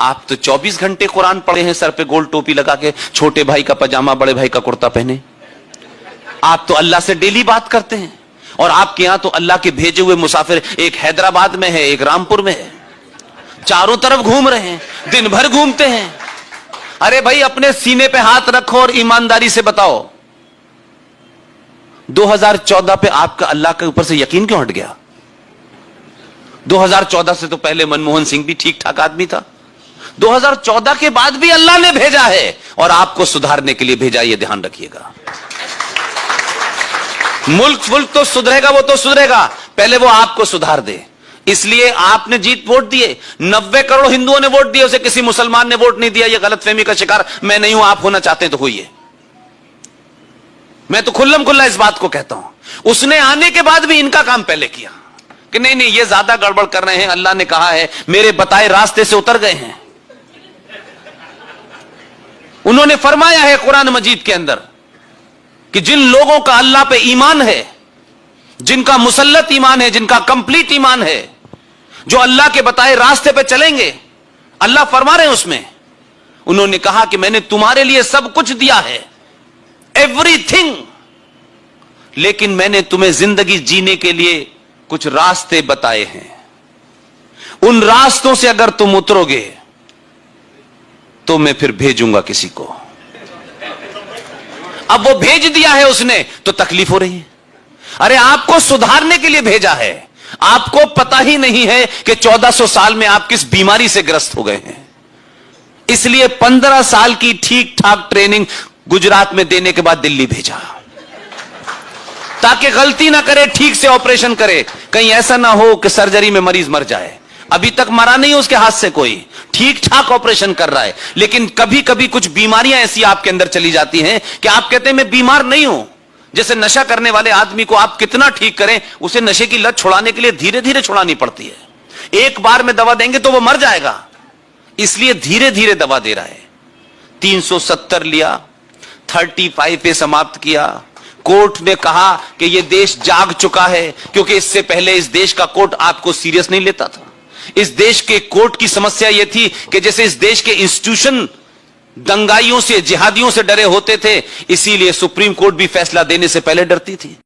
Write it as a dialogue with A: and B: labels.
A: आप तो 24 घंटे कुरान पढ़े हैं, सर पे गोल टोपी लगा के, छोटे भाई का पजामा बड़े भाई का कुर्ता पहने। आप तो अल्लाह से डेली बात करते हैं, और आपके यहां तो अल्लाह के भेजे हुए मुसाफिर एक हैदराबाद में है, एक रामपुर में है, चारों तरफ घूम रहे हैं, दिन भर घूमते हैं। अरे भाई, अपने सीने पे हाथ रखो और ईमानदारी से बताओ, 2014 पे आपका अल्लाह के ऊपर से यकीन क्यों हट गया? 2014 से तो पहले मनमोहन सिंह भी ठीक ठाक आदमी था, 2014 के बाद भी अल्लाह ने भेजा है और आपको सुधारने के लिए भेजा, यह ध्यान रखिएगा। मुल्क तो सुधरेगा, वो तो सुधरेगा, पहले वो आपको सुधार दे। इसलिए आपने जीत वोट दिए, 90 करोड़ हिंदुओं ने वोट दिए, उसे किसी मुसलमान ने वोट नहीं दिया। ये गलतफहमी का शिकार मैं नहीं हूं, आप होना चाहते हैं तो होइए। मैं तो खुल्लम खुल्ला इस बात को कहता हूं। उसने आने के बाद भी इनका काम पहले किया कि नहीं नहीं, ये ज्यादा गड़बड़ कर रहे हैं, अल्लाह ने कहा है, मेरे बताए रास्ते से उतर गए हैं। उन्होंने फरमाया है कुरान मजीद के अंदर कि जिन लोगों का अल्लाह पे ईमान है, जिनका मुसल्लत ईमान है, जिनका कंप्लीट ईमान है, जो अल्लाह के बताए रास्ते पे चलेंगे, अल्लाह फरमा रहे हैं उसमें, उन्होंने कहा कि मैंने तुम्हारे लिए सब कुछ दिया है, एवरीथिंग, लेकिन मैंने तुम्हें जिंदगी जीने के लिए कुछ रास्ते बताए हैं। उन रास्तों से अगर तुम उतरोगे तो मैं फिर भेजूंगा किसी को। अब वो भेज दिया है उसने, तो तकलीफ हो रही है। अरे आपको सुधारने के लिए भेजा है, आपको पता ही नहीं है कि 1400 साल में आप किस बीमारी से ग्रस्त हो गए हैं। इसलिए 15 साल की ठीक ठाक ट्रेनिंग गुजरात में देने के बाद दिल्ली भेजा, ताकि गलती ना करे, ठीक से ऑपरेशन करे। कहीं ऐसा ना हो कि सर्जरी में मरीज मर जाए। अभी तक मरा नहीं उसके हाथ से कोई, ठीक ठाक ऑपरेशन कर रहा है। लेकिन कभी कभी कुछ बीमारियां ऐसी आपके अंदर चली जाती हैं कि आप कहते हैं मैं बीमार नहीं हूं। जैसे नशा करने वाले आदमी को आप कितना ठीक करें, उसे नशे की लत छुड़ाने के लिए धीरे धीरे छुड़ानी पड़ती है। एक बार में दवा देंगे तो वो मर जाएगा, इसलिए धीरे धीरे दवा दे रहा है। 370 लिया, 35 पे समाप्त किया। कोर्ट ने कहा कि यह देश जाग चुका है, क्योंकि इससे पहले इस देश का कोर्ट आपको सीरियस नहीं लेता था। इस देश के कोर्ट की समस्या यह थी कि जैसे इस देश के इंस्टीट्यूशन दंगाइयों से, जिहादियों से डरे होते थे, इसीलिए सुप्रीम कोर्ट भी फैसला देने से पहले डरती थी।